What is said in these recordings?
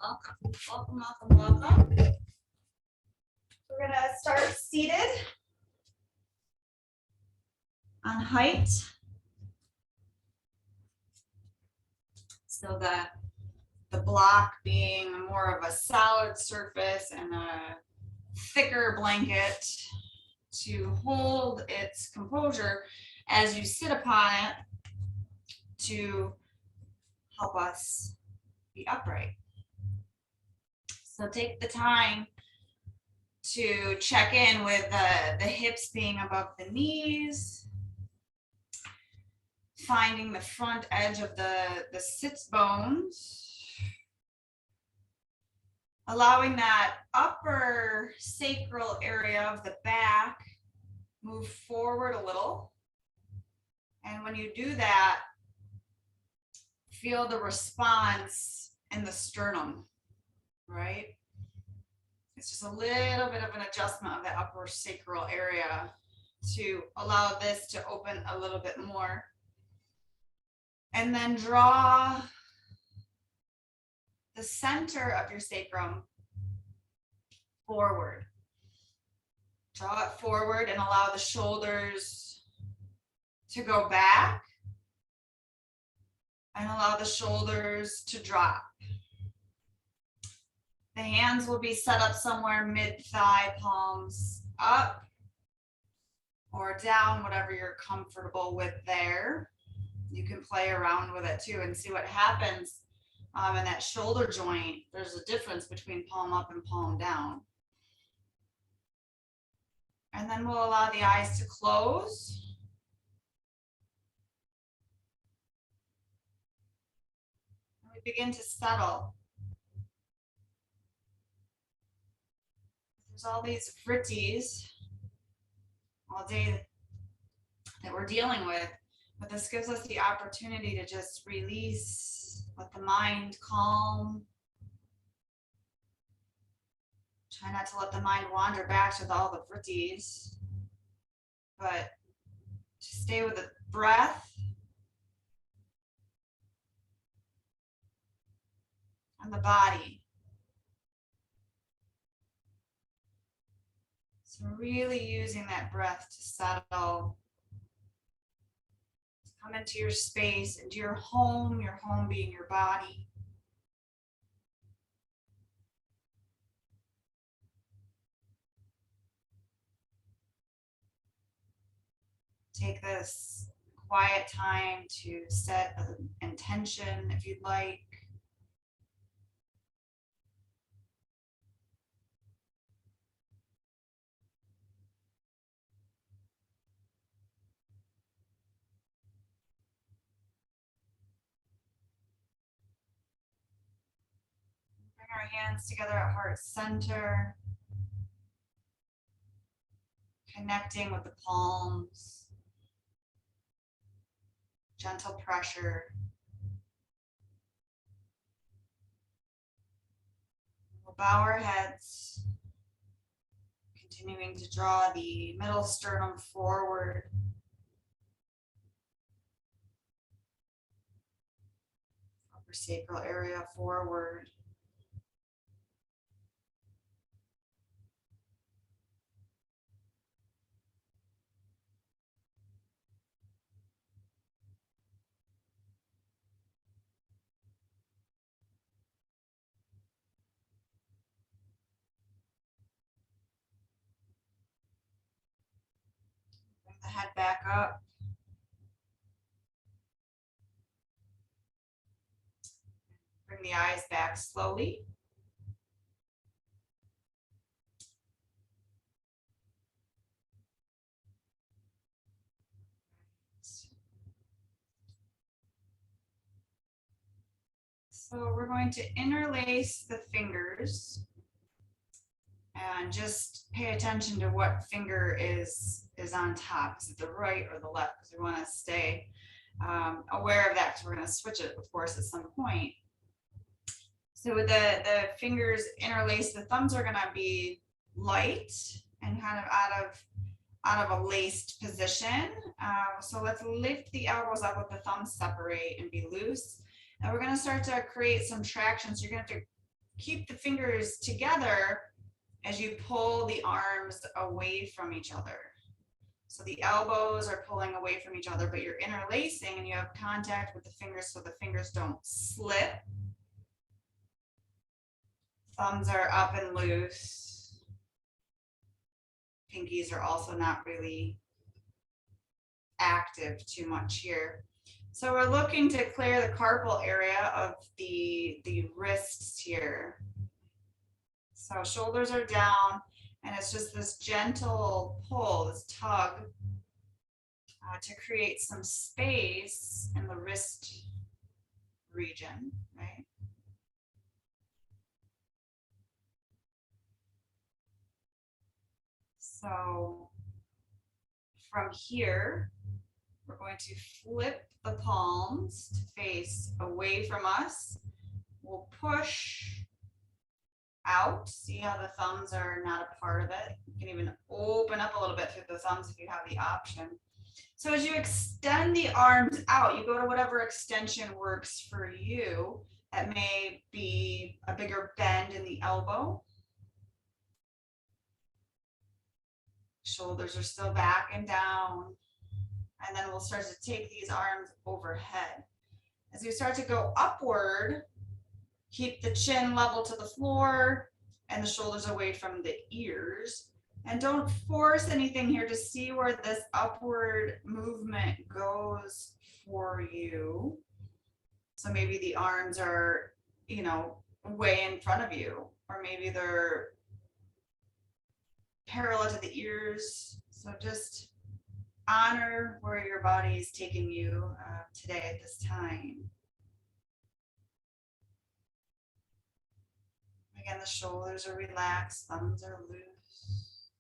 Welcome, welcome, welcome, welcome. We're gonna start seated on height. So the block being more of a solid surface and a thicker blanket to hold its composure as you sit upon it to help us be upright. So take the time to check in with the hips being above the knees, finding the front edge of the sits bones, allowing that upper sacral area of the back move forward a little. And when you do that, feel the response in the sternum, right? It's just a little bit of an adjustment of the upper sacral area to allow this to open a little bit more. And then draw the center of your sacrum forward. Draw it forward and allow the shoulders to go back and allow the shoulders to drop. The hands will be set up somewhere mid-thigh, palms up or down, whatever you're comfortable with there. You can play around with it too and see what happens in that shoulder joint. There's a difference between palm up and palm down. And then we'll allow the eyes to close. And we begin to settle. There's all these vrittis all day that we're dealing with, but this gives us the opportunity to just release, let the mind calm. Try not to let the mind wander back to all the vrittis, but to stay with the breath and the body. So really using that breath to settle, to come into your space, into your home being your body. Take this quiet time to set an intention if you'd like. Bring our hands together at heart center, connecting with the palms. Gentle pressure. We'll bow our heads, continuing to draw the middle sternum forward. Upper sacral area forward. The head back up. Bring the eyes back slowly. So we're going to interlace the fingers and just pay attention to what finger is on top. Is it the right or the left? Because we want to stay aware of that because we're going to switch it, of course, at some point. So with the fingers interlaced, the thumbs are going to be light and kind of out of a laced position. So let's lift the elbows up with the thumbs separate and be loose. And we're going to start to create some traction. So you're going to have to keep the fingers together as you pull the arms away from each other. So the elbows are pulling away from each other, but you're interlacing and you have contact with the fingers so the fingers don't slip. Thumbs are up and loose. Pinkies are also not really active too much here. So we're looking to clear the carpal area of the wrists here. So shoulders are down, and it's just this gentle pull, this tug, to create some space in the wrist region, right? So from here, we're going to flip the palms to face away from us. We'll push out. See how the thumbs are not a part of it? You can even open up a little bit through the thumbs if you have the option. So as you extend the arms out, you go to whatever extension works for you. That may be a bigger bend in the elbow. Shoulders are still back and down. And then we'll start to take these arms overhead. As we start to go upward, keep the chin level to the floor and the shoulders away from the ears. And don't force anything here, to see where this upward movement goes for you. So maybe the arms are, way in front of you, or maybe they're parallel to the ears. So just honor where your body is taking you today at this time. Again, the shoulders are relaxed, thumbs are loose.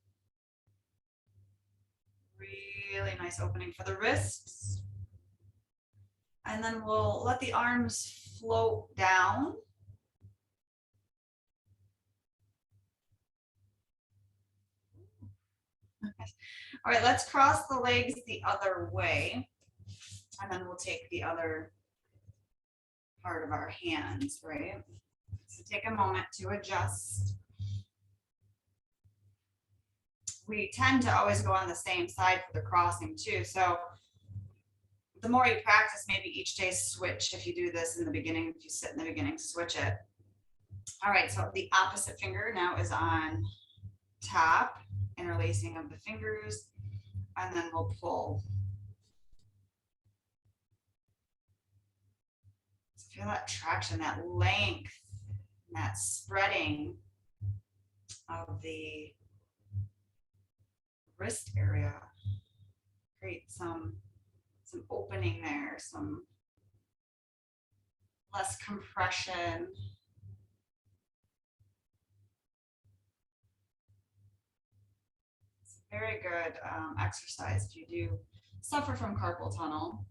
Really nice opening for the wrists. And then we'll let the arms float down. All right, let's cross the legs the other way. And then we'll take the other part of our hands, right? So take a moment to adjust. We tend to always go on the same side for the crossing too. So the more you practice, maybe each day switch. If you do this in the beginning, if you sit in the beginning, switch it. All right, so the opposite finger now is on top, interlacing of the fingers, and then we'll pull. So feel that traction, that length, and that spreading of the wrist area. Create some opening there, some less compression. It's a very good exercise if you do suffer from carpal tunnel,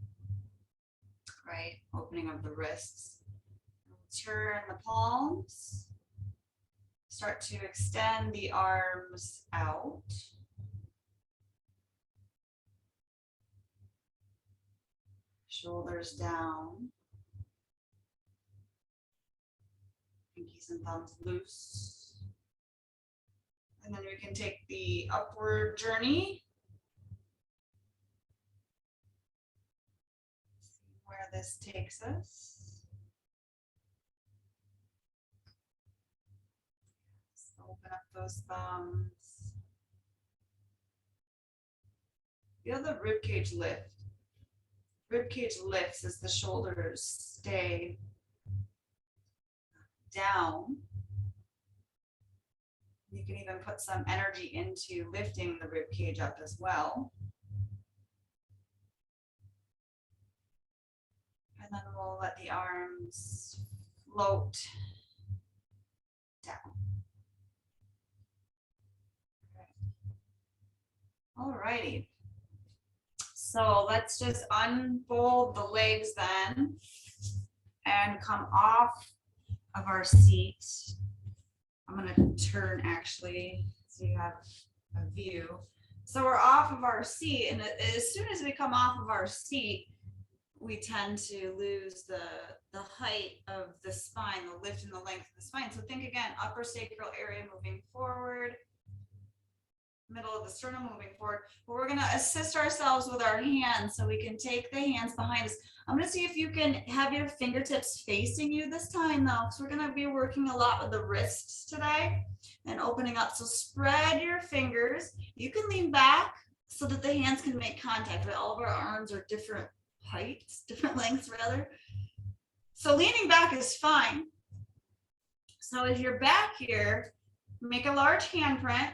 right? Opening of the wrists. Turn the palms. Start to extend the arms out. Shoulders down. Pinkies and thumbs loose. And then we can take the upward journey. See where this takes us. So open up those thumbs. Feel the ribcage lift. Ribcage lifts as the shoulders stay down. You can even put some energy into lifting the ribcage up as well. And then we'll let the arms float down. Okay. All righty. So let's just unfold the legs then and come off of our seat. I'm going to turn actually so you have a view. So we're off of our seat, and as soon as we come off of our seat, we tend to lose the height of the spine, the lift and the length of the spine. So think again, upper sacral area moving forward, middle of the sternum moving forward. But we're gonna assist ourselves with our hands so we can take the hands behind us. I'm gonna see if you can have your fingertips facing you this time though, because we're gonna be working a lot with the wrists today and opening up. So spread your fingers. You can lean back so that the hands can make contact, but all of our arms are different heights, different lengths rather. So leaning back is fine. So as you're back here, make a large handprint.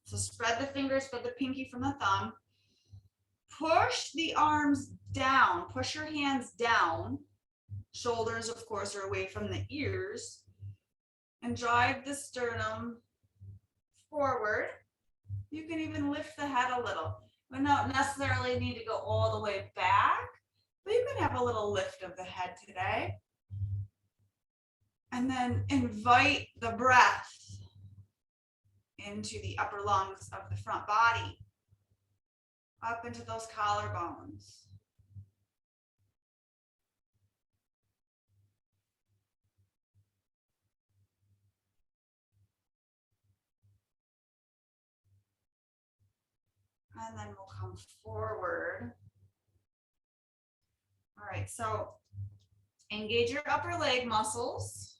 So spread the fingers, spread the pinky from the thumb. Push the arms down, push your hands down. Shoulders, of course, are away from the ears. And drive the sternum forward. You can even lift the head a little. We don't necessarily need to go all the way back, but you can have a little lift of the head today. And then invite the breath into the upper lungs of the front body, up into those collarbones. And then we'll come forward. All right, so engage your upper leg muscles.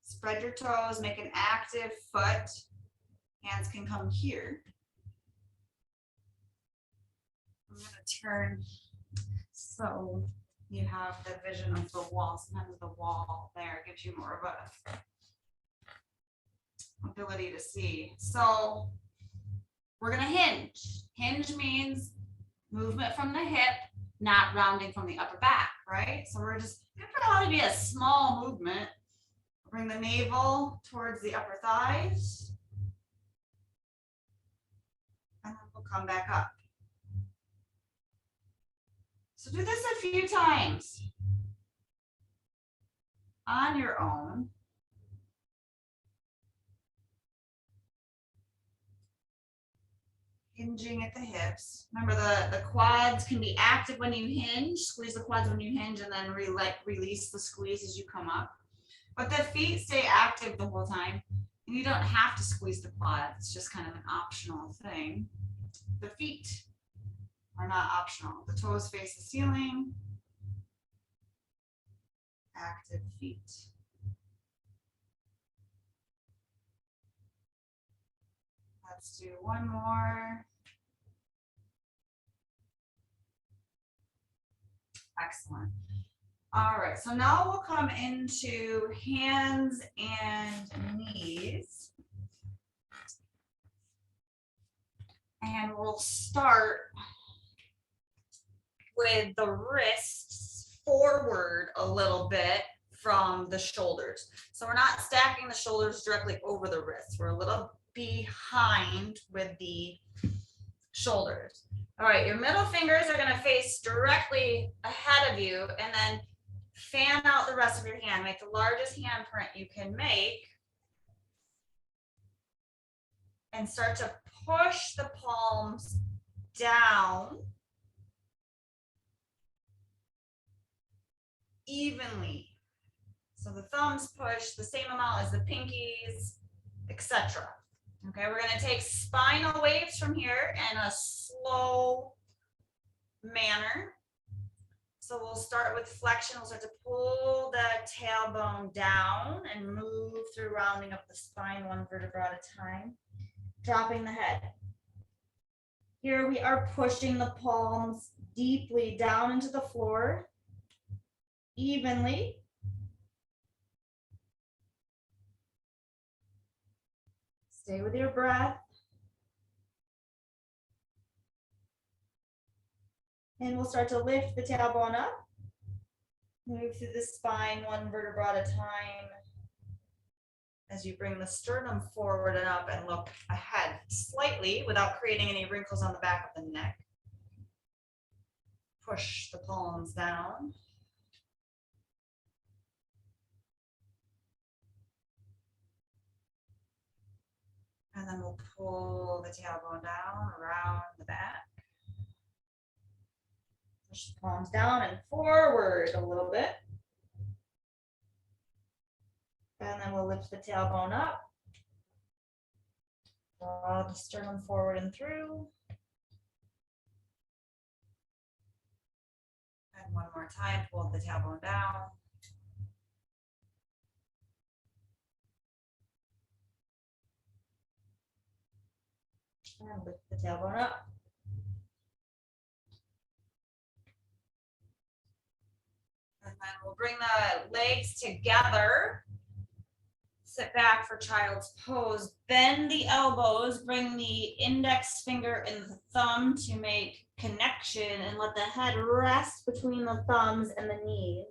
Spread your toes, make an active foot. Hands can come here. I'm going to turn so you have the vision of the wall. Sometimes the wall there gives you more of a ability to see. So we're going to hinge. Hinge means movement from the hip, not rounding from the upper back, right? So we're just going to probably be a small movement. Bring the navel towards the upper thighs. And then we'll come back up. So do this a few times on your own. Hinging at the hips. Remember the quads can be active when you hinge. Squeeze the quads when you hinge and then release the squeeze as you come up. But the feet stay active the whole time. And you don't have to squeeze the quads. It's just kind of an optional thing. The feet are not optional. The toes face the ceiling. Active feet. Let's do one more. Excellent. All right, so now we'll come into hands and knees. And we'll start with the wrists forward a little bit from the shoulders. So we're not stacking the shoulders directly over the wrists. We're a little behind with the shoulders. All right, your middle fingers are going to face directly ahead of you, and then fan out the rest of your hand. Make the largest handprint you can make. And start to push the palms down evenly. So the thumbs push the same amount as the pinkies, etc. Okay, we're going to take spinal waves from here in a slow manner. So we'll start with flexion. We'll start to pull the tailbone down and move through rounding up the spine one vertebra at a time, dropping the head. Here we are pushing the palms deeply down into the floor, evenly. Stay with your breath. And we'll start to lift the tailbone up. Move through the spine one vertebra at a time as you bring the sternum forward and up and look ahead slightly without creating any wrinkles on the back of the neck. Push the palms down. And then we'll pull the tailbone down around the back. Push the palms down and forward a little bit. And then we'll lift the tailbone up. Draw the sternum forward and through. And one more time, pull the tailbone down. And lift the tailbone up. And then we'll bring the legs together. Sit back for child's pose. Bend the elbows. Bring the index finger and the thumb to make connection and let the head rest between the thumbs and the knees.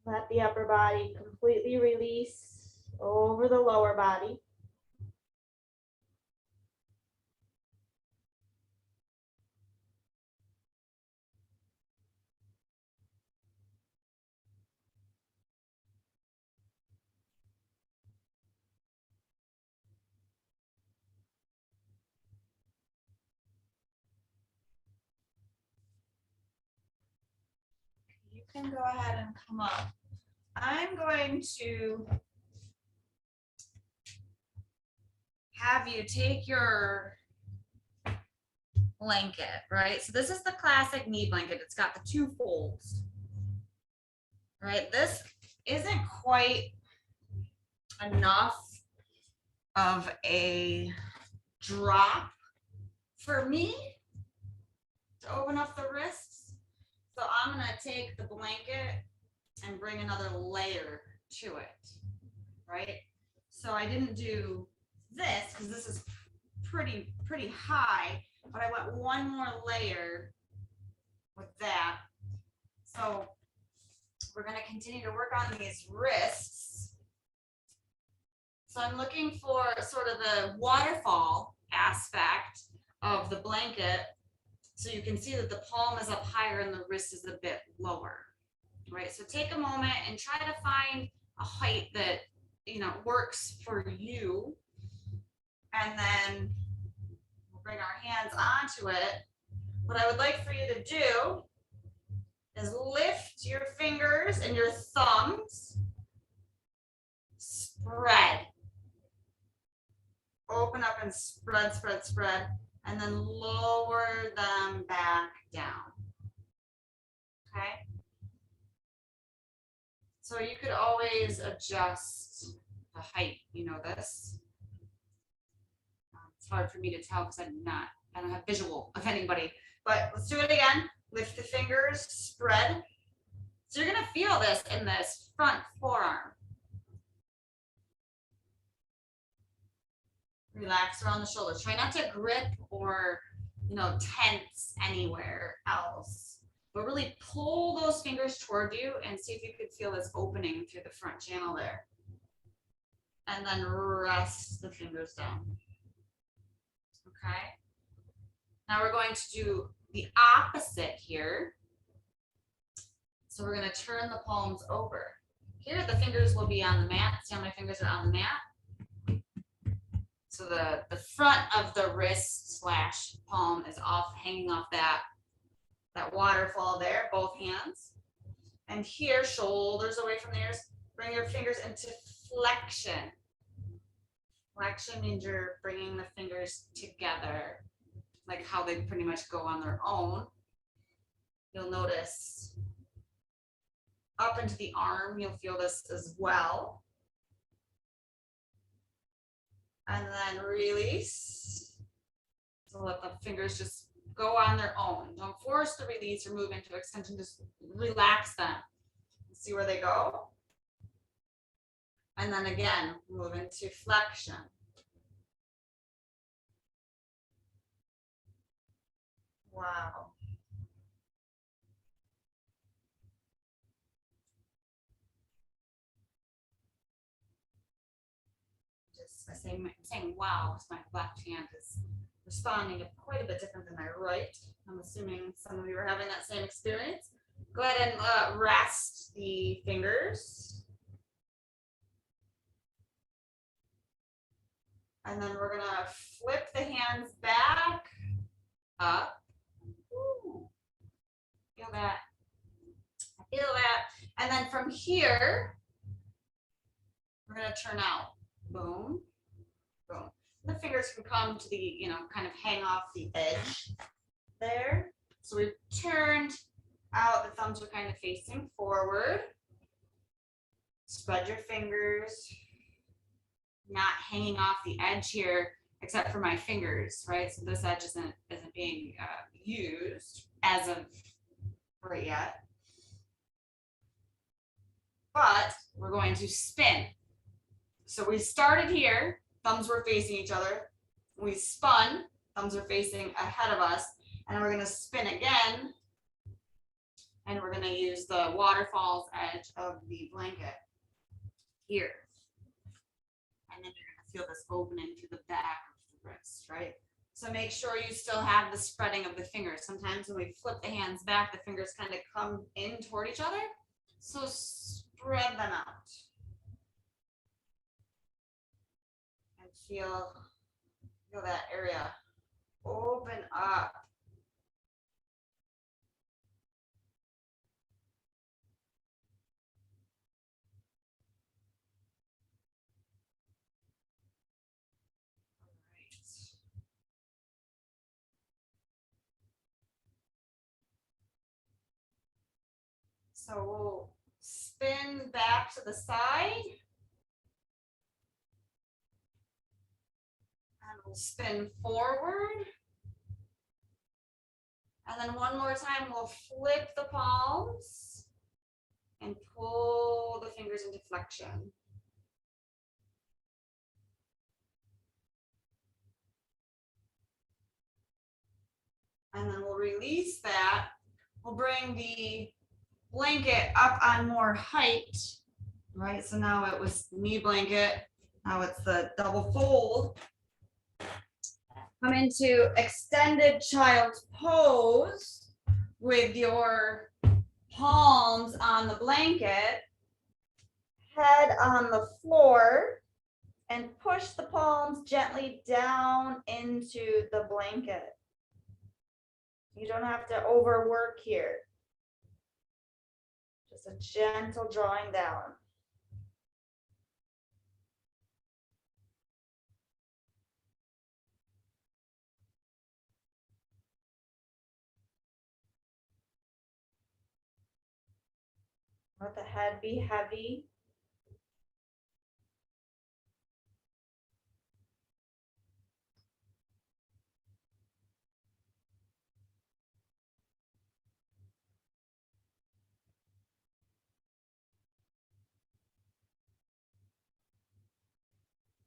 Let the upper body completely release over the lower body. You can go ahead and come up. I'm going to have you take your blanket, right? So this is the classic knee blanket. It's got the two folds, right? This isn't quite enough of a drop for me to open up the wrists. So I'm gonna take the blanket and bring another layer to it, right? So I didn't do this because this is pretty high, but I went one more layer with that. So we're gonna continue to work on these wrists. So I'm looking for sort of the waterfall aspect of the blanket. So you can see that the palm is up higher and the wrist is a bit lower, right? So take a moment and try to find a height that, you know, works for you. And then we'll bring our hands onto it. What I would like for you to do is lift your fingers and your thumbs, spread. Open up and spread, spread, spread, and then lower them back down. Okay? So you could always adjust the height, you know this. It's hard for me to tell because I don't have visual of anybody, but let's do it again. Lift the fingers, spread. So you're gonna feel this in this front forearm. Relax around the shoulders. Try not to grip or, you know, tense anywhere else, but really pull those fingers toward you and see if you could feel this opening through the front channel there. And then rest the fingers down. Okay. Now we're going to do the opposite here. So we're going to turn the palms over. Here the fingers will be on the mat. See how my fingers are on the mat? So the front of the wrist slash palm is off, hanging off that waterfall there, both hands. And here, shoulders away from the ears. Bring your fingers into flexion. Flexion means you're bringing the fingers together, like how they pretty much go on their own. You'll notice up into the arm, you'll feel this as well. And then release. So let the fingers just go on their own. Don't force the release or move into extension. Just relax them. See where they go. And then again, move into flexion. Wow. Saying wow, my left hand is responding quite a bit different than my right. I'm assuming some of you are having that same experience. Go ahead and rest the fingers. And then we're gonna flip the hands back, up. Ooh, feel that, feel that. And then from here, we're gonna turn out, boom, boom. The fingers can come to the, kind of hang off the edge there. So we've turned out, the thumbs are kind of facing forward. Spread your fingers, not hanging off the edge here, except for my fingers, right? So this edge isn't being used as of right yet. But we're going to spin. So we started here, thumbs were facing each other. We spun, thumbs are facing ahead of us, and we're going to spin again. And we're going to use the waterfall's edge of the blanket here. And then you're going to feel this opening through the back of the wrist, right? So make sure you still have the spreading of the fingers. Sometimes when we flip the hands back, the fingers kind of come in toward each other. So spread them out. And feel that area open up. So we'll spin back to the side. And we'll spin forward. And then one more time, we'll flip the palms and pull the fingers into flexion. And then we'll release that. We'll bring the blanket up on more height, right? So now it was knee blanket. Now it's the double fold. Come into extended child's pose with your palms on the blanket, head on the floor, and push the palms gently down into the blanket. You don't have to overwork here. Just a gentle drawing down. Let the head be heavy.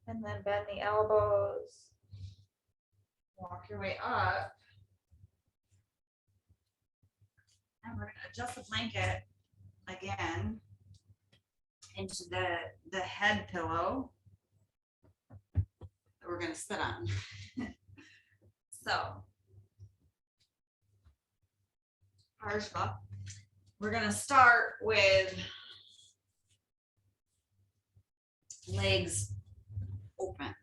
And then bend the elbows. Walk your way up. And we're going to adjust the blanket again into the head pillow that we're going to sit on. So, Parshva, we're going to start with legs open,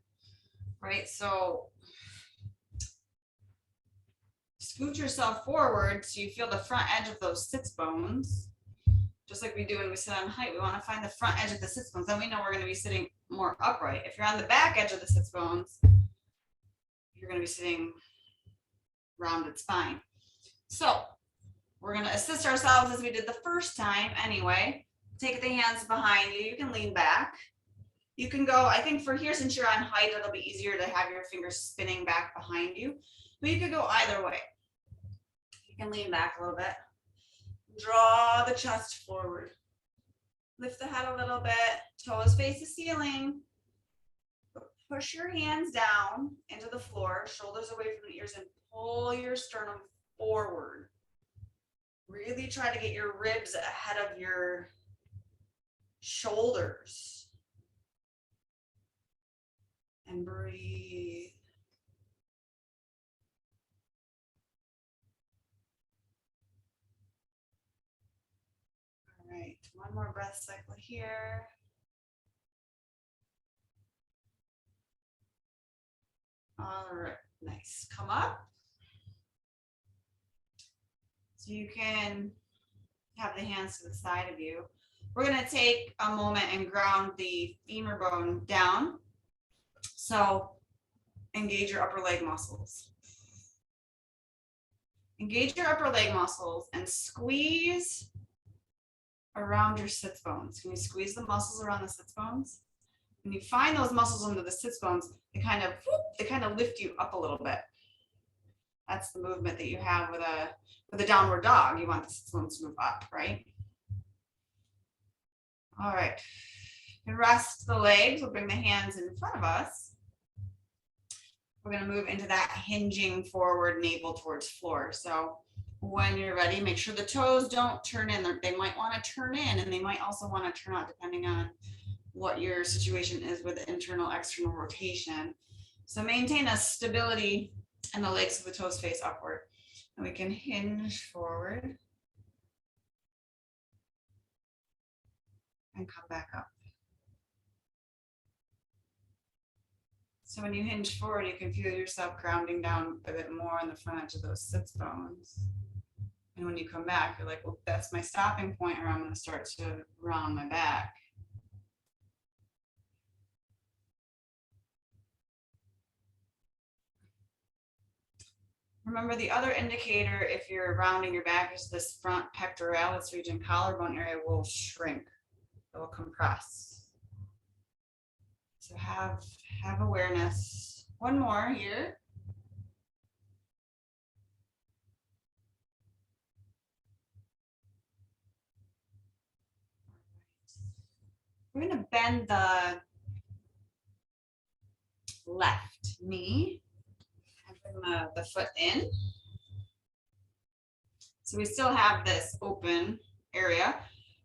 right? So scoot yourself forward so you feel the front edge of those sits bones. Just like we do when we sit on height, we want to find the front edge of the sits bones. Then we know we're going to be sitting more upright. If you're on the back edge of the sits bones, you're going to be sitting rounded spine. So we're going to assist ourselves as we did the first time anyway. Take the hands behind you. You can lean back. You can go, I think for here, since you're on height, it'll be easier to have your fingers spinning back behind you. But you could go either way. You can lean back a little bit. Draw the chest forward. Lift the head a little bit. Toes face the ceiling. Push your hands down into the floor. Shoulders away from the ears and pull your sternum forward. Really try to get your ribs ahead of your shoulders. And breathe. All right, one more breath cycle here. All right, nice. Come up. So you can have the hands to the side of you. We're going to take a moment and ground the femur bone down. So engage your upper leg muscles. Engage your upper leg muscles and squeeze around your sits bones. Can you squeeze the muscles around the sits bones? When you find those muscles under the sits bones, they kind of lift you up a little bit. That's the movement that you have with a downward dog. You want the sits bones to move up, right? All right. You can rest the legs. We'll bring the hands in front of us. We're going to move into that hinging forward, navel towards floor. So when you're ready, make sure the toes don't turn in. They might want to turn in, and they might also want to turn out depending on what your situation is with internal, external rotation. So maintain a stability in the legs so the toes face upward. And we can hinge forward and come back up. So when you hinge forward, you can feel yourself grounding down a bit more on the front edge of those sits bones. And when you come back, you're like, well, that's my stopping point, or I'm going to start to round my back. Remember, the other indicator, if you're rounding your back, is this front pectoralis region, collarbone area will shrink. It will compress. So have awareness. One more here. We're going to bend the left knee and bring the foot in. So we still have this open area.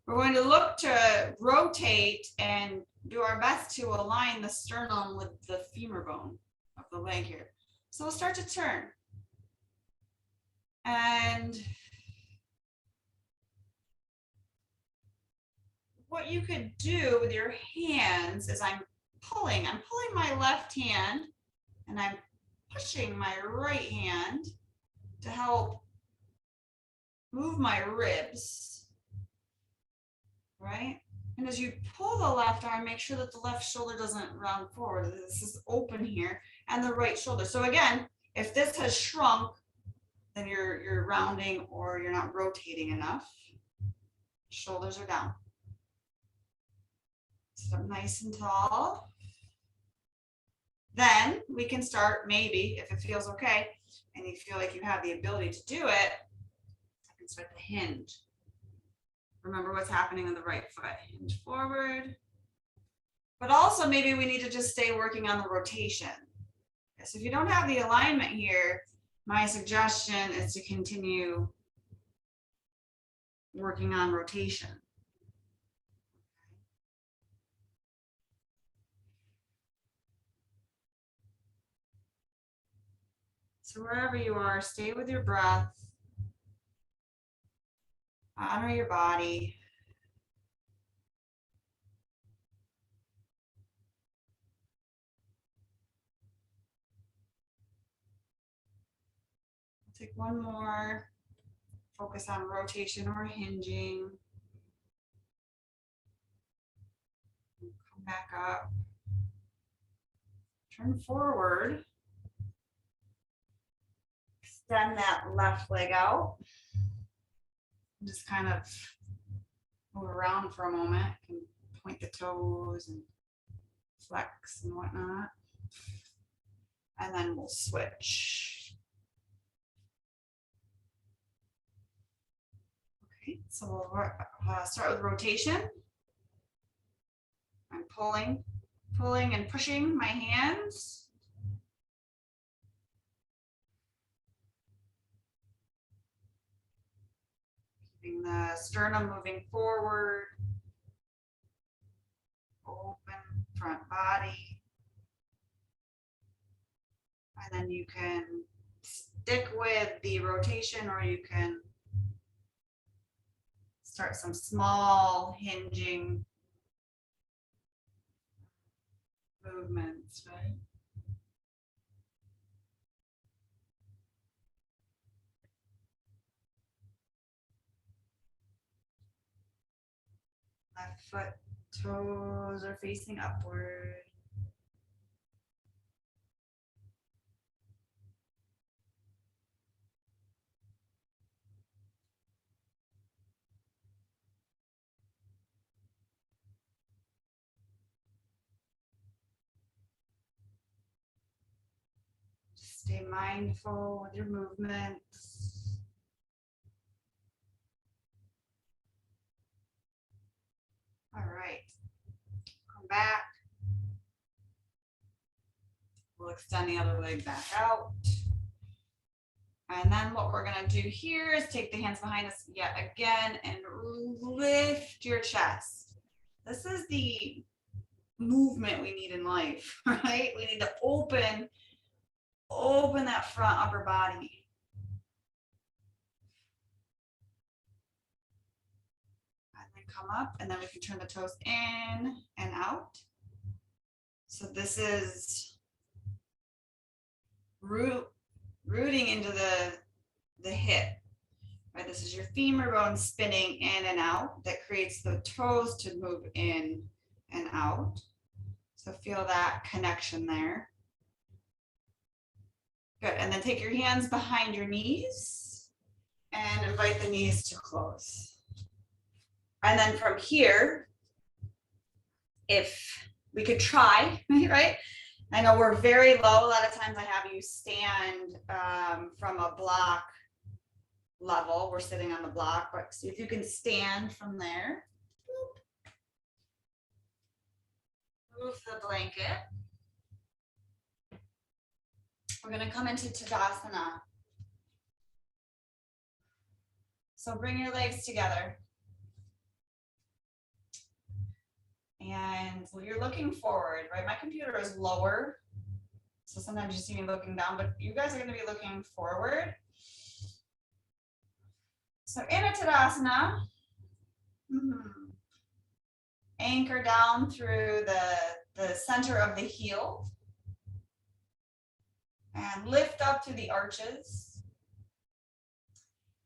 We're going to look to rotate and do our best to align the sternum with the femur bone of the leg here. So we'll start to turn. And what you could do with your hands is I'm pulling my left hand and I'm pushing my right hand to help move my ribs, right? And as you pull the left arm, make sure that the left shoulder doesn't round forward. This is open here, and the right shoulder. So again, if this has shrunk, then you're rounding or you're not rotating enough. Shoulders are down. Sit up nice and tall. Then we can start, maybe, if it feels okay, and you feel like you have the ability to do it, I can start to hinge. Remember what's happening on the right foot. Hinge forward. But also maybe we need to just stay working on the rotation. So if you don't have the alignment here, my suggestion is to continue working on rotation. So wherever you are, stay with your breath. Honor your body. Take one more. Focus on rotation or hinging. Come back up. Turn forward. Extend that left leg out. Just kind of move around for a moment. You can point the toes and flex and whatnot. And then we'll switch. Okay, so we'll start with rotation. I'm pulling and pushing my hands. Keeping the sternum moving forward. Open front body. And then you can stick with the rotation, or you can start some small hinging movements, right? Left foot, toes are facing upward. Stay mindful with your movements. All right, come back. We'll extend the other leg back out. And then what we're gonna do here is take the hands behind us yet again and lift your chest. This is the movement we need in life, right? We need to open that front upper body. And then come up, and then we can turn the toes in and out. So this is rooting into the hip, right? This is your femur bone spinning in and out that creates the toes to move in and out. So feel that connection there. Good, and then take your hands behind your knees and invite the knees to close. And then from here, if we could try, right? I know we're very low. A lot of times I have you stand from a block level. We're sitting on the block, but see if you can stand from there. Move the blanket. We're going to come into Tadasana. So bring your legs together. And you're looking forward, right? My computer is lower, so sometimes you see me looking down, but you guys are going to be looking forward. So in a Tadasana, anchor down through the center of the heel and lift up through the arches.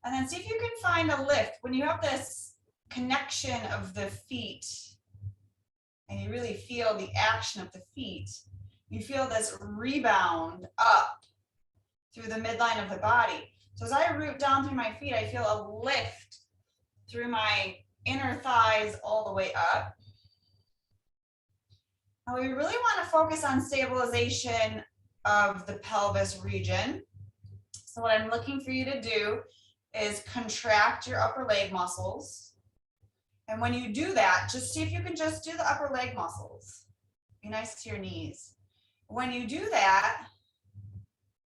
And then see if you can find a lift. When you have this connection of the feet, and you really feel the action of the feet, you feel this rebound up through the midline of the body. So as I root down through my feet, I feel a lift through my inner thighs all the way up. Now we really want to focus on stabilization of the pelvis region. So what I'm looking for you to do is contract your upper leg muscles. And when you do that, just see if you can just do the upper leg muscles. Be nice to your knees. When you do that,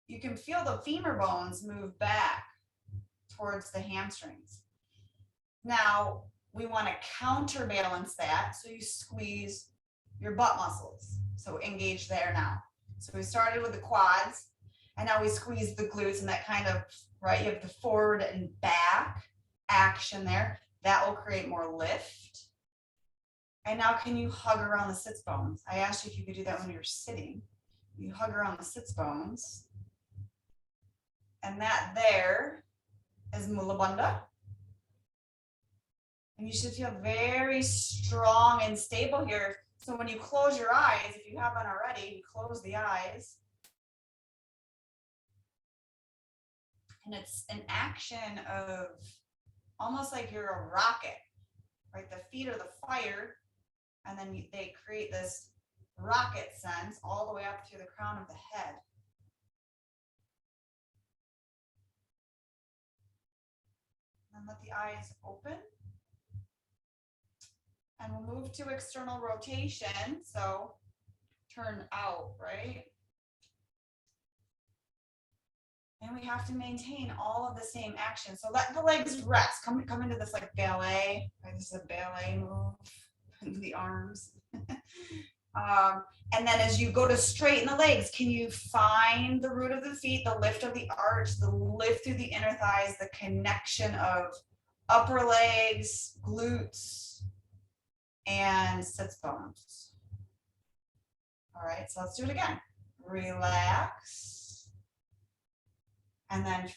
you can feel the femur bones move back towards the hamstrings. Now, we want to counterbalance that, so you squeeze your butt muscles. So engage there now. So we started with the quads, and now we squeeze the glutes, and that kind of, right, you have the forward and back action there. That will create more lift. And now can you hug around the sits bones? I asked you if you could do that when you're sitting. You hug around the sits bones. And that there is Mula Bandha. And you should feel very strong and stable here. So when you close your eyes, if you haven't already, you close the eyes. And it's an action of almost like you're a rocket, right? The feet are the fire, and then they create this rocket sense all the way up to the crown of the head. And let the eyes open. And we'll move to external rotation. So turn out, right? And we have to maintain all of the same action. So let the legs rest. Come into this like ballet. Right? This is a ballet move. The arms. And then as you go to straighten the legs, can you find the root of the feet, the lift of the arch, the lift through the inner thighs, the connection of upper legs, glutes, and sits bones. All right, so let's do it again. Relax. And then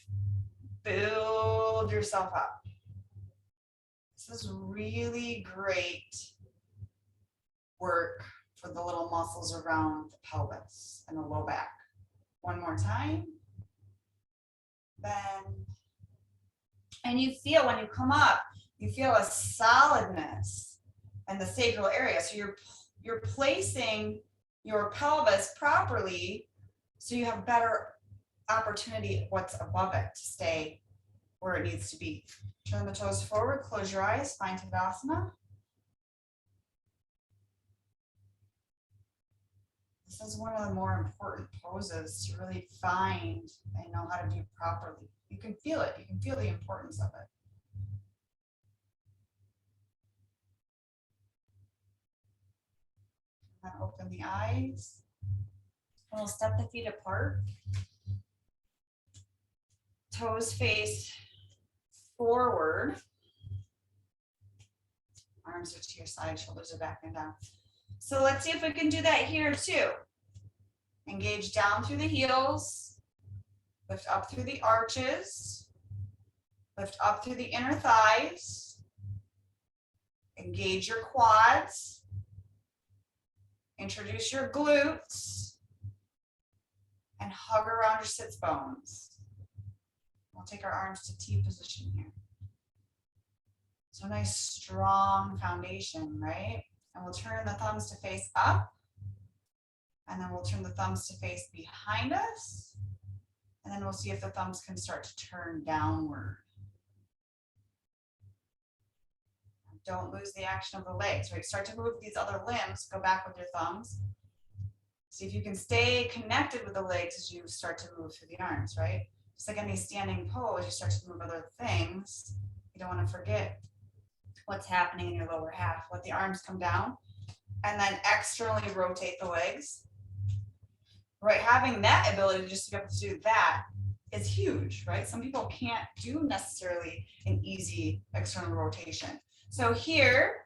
build yourself up. This is really great work for the little muscles around the pelvis and the low back. One more time. Bend. And you feel when you come up, you feel a solidness in the sacral area. So you're placing your pelvis properly so you have better opportunity what's above it to stay where it needs to be. Turn the toes forward, close your eyes, find Tadasana. This is one of the more important poses to really find and know how to do properly. You can feel it. You can feel the importance of it. And open the eyes. And we'll step the feet apart. Toes face forward. Arms are to your side, shoulders are back and down. So let's see if we can do that here too. Engage down through the heels. Lift up through the arches. Lift up through the inner thighs. Engage your quads. Introduce your glutes. And hug around your sits bones. We'll take our arms to T position here. So a nice strong foundation, right? And we'll turn the thumbs to face up. And then we'll turn the thumbs to face behind us. And then we'll see if the thumbs can start to turn downward. Don't lose the action of the legs, right? Start to move these other limbs. Go back with your thumbs. See if you can stay connected with the legs as you start to move through the arms, right? Just like any standing pose, you start to move other things. You don't want to forget what's happening in your lower half. Let the arms come down and then externally rotate the legs. Right, having that ability just to be able to do that is huge, right? Some people can't do necessarily an easy external rotation. So here,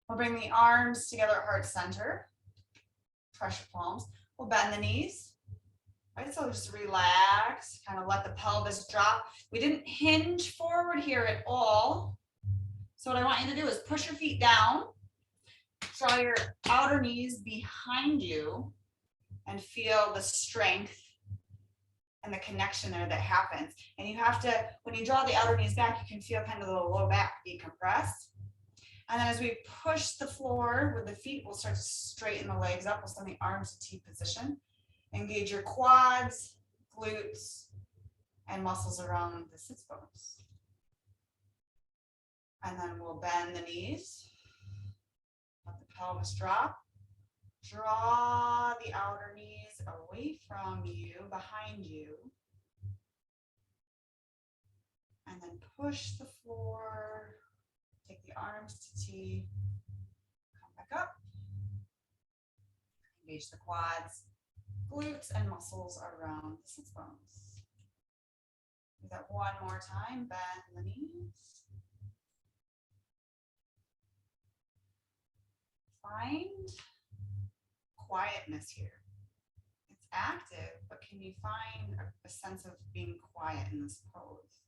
we'll bring the arms together at heart center. Pressure palms. We'll bend the knees. Right, so just relax, kind of let the pelvis drop. We didn't hinge forward here at all. So what I want you to do is push your feet down. Draw your outer knees behind you. And feel the strength and the connection there that happens. And you have to, when you draw the outer knees back, you can feel kind of the low back decompress. And then as we push the floor with the feet, we'll start to straighten the legs up. We'll send the arms to T position. Engage your quads, glutes, and muscles around the sits bones. And then we'll bend the knees. Let the pelvis drop. Draw the outer knees away from you, behind you. And then push the floor. Take the arms to T. Come back up. Engage the quads, glutes, and muscles around the sits bones. Do that one more time. Bend the knees. Find quietness here. It's active, but can you find a sense of being quiet in this pose?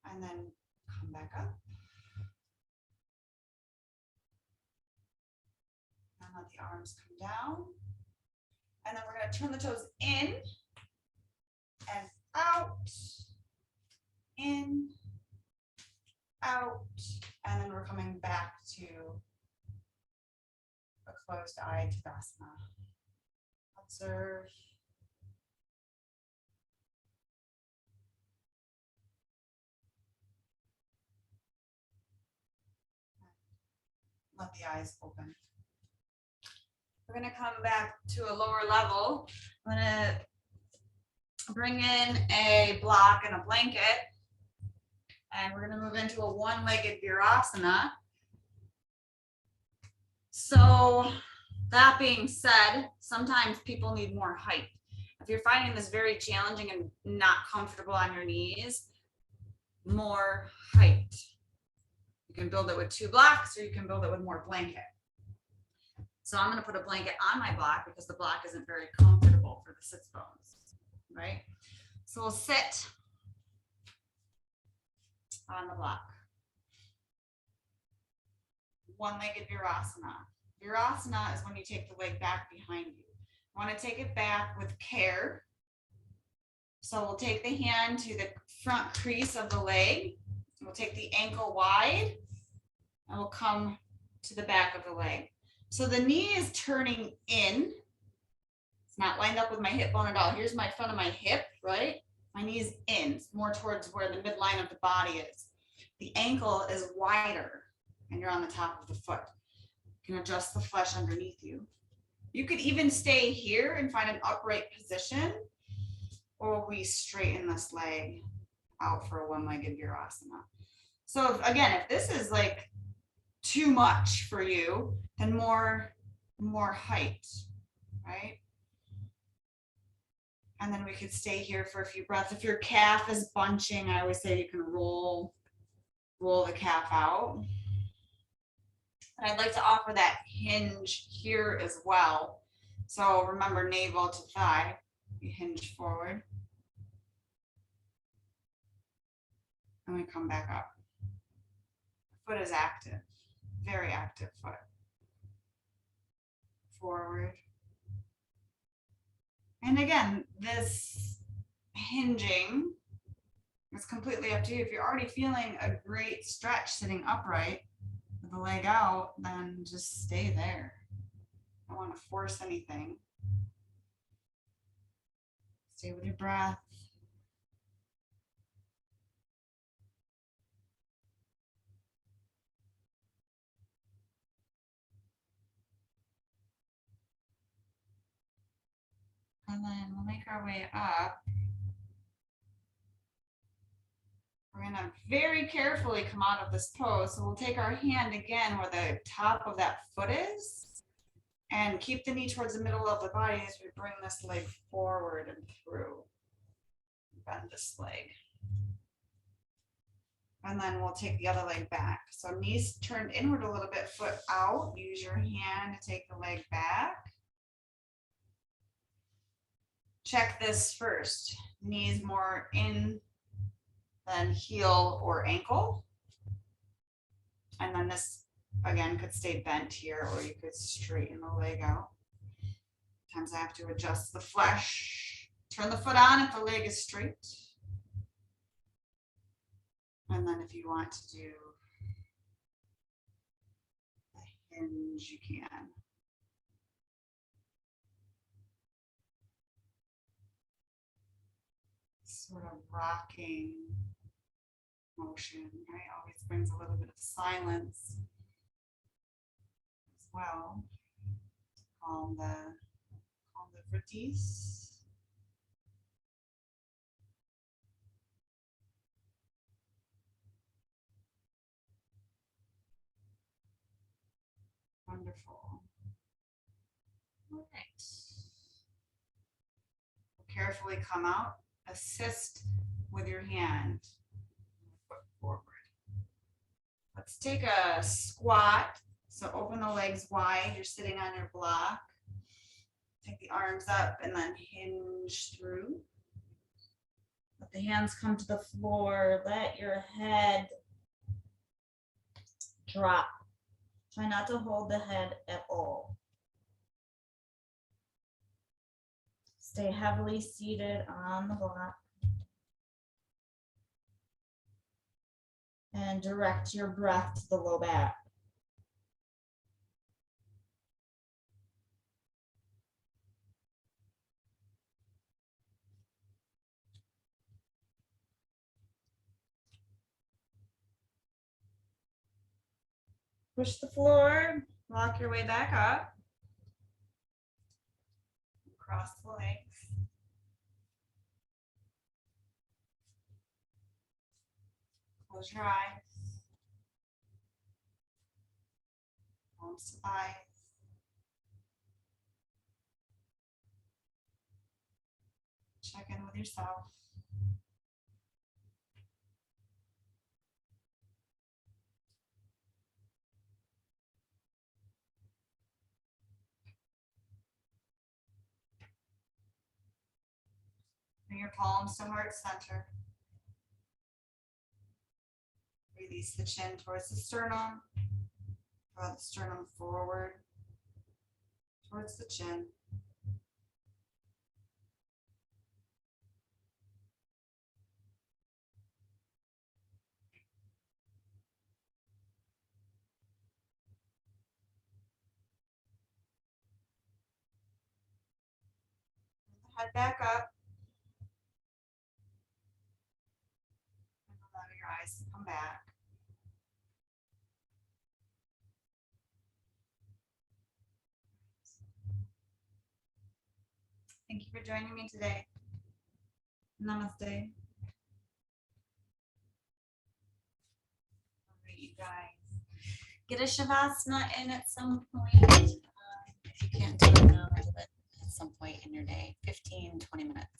And then come back up. And let the arms come down. And then we're going to turn the toes in and out. In, out. And then we're coming back to a closed eye Tadasana. Observe. Let the eyes open. We're going to come back to a lower level. I'm going to bring in a block and a blanket. And we're going to move into a one-legged Virasana. So that being said, sometimes people need more height. If you're finding this very challenging and not comfortable on your knees, more height. You can build it with 2 blocks or you can build it with more blanket. So I'm going to put a blanket on my block because the block isn't very comfortable for the sits bones, right? So we'll sit. on the block. One-legged Virasana. Virasana is when you take the leg back behind you. You want to take it back with care. So we'll take the hand to the front crease of the leg. We'll take the ankle wide and we'll come to the back of the leg. So the knee is turning in. It's not lined up with my hip bone at all. Here's my front of my hip, right? My knee is in, it's more towards where the midline of the body is. The ankle is wider and you're on the top of the foot. You can adjust the flesh underneath you. You could even stay here and find an upright position, or we straighten this leg out for a one-legged Virasana. So again, if this is like too much for you, then more height, right? And then we could stay here for a few breaths. If your calf is bunching, I always say you can roll the calf out. And I'd like to offer that hinge here as well. So remember, navel to thigh, you hinge forward. And we come back up. Foot is active, very active foot. Forward. And again, this hinging is completely up to you. If you're already feeling a great stretch sitting upright with the leg out, then just stay there. Don't want to force anything. Stay with your breath. And then we'll make our way up. We're going to very carefully come out of this pose. So we'll take our hand again where the top of that foot is and keep the knee towards the middle of the body as we bring this leg forward and through. Bend this leg. And then we'll take the other leg back. So knees turned inward a little bit, foot out. Use your hand to take the leg back. Check this first. Knees more in than heel or ankle. And then this, again, could stay bent here, or you could straighten the leg out. Sometimes I have to adjust the flesh. Turn the foot on if the leg is straight. And then if you want to do a hinge, you can. Sort of rocking motion, right? Always brings a little bit of silence as well. Calm the vertices. Wonderful. All right. Carefully come out. Assist with your hand. Foot forward. Let's take a squat. So open the legs wide. You're sitting on your block. Take the arms up and then hinge through. Let the hands come to the floor. Let your head drop. Try not to hold the head at all. Stay heavily seated on the block. And direct your breath to the low back. Push the floor, walk your way back up. Cross the legs. Close your eyes. Palms to thighs. Check in with yourself. Bring your palms to heart center. Release the chin towards the sternum. Draw the sternum forward towards the chin. Head back up. And allow your eyes to come back. Thank you for joining me today. Namaste. All right, you guys. Get a Shavasana in at some point. If you can't do it now, do it at some point in your day, 15, 20 minutes.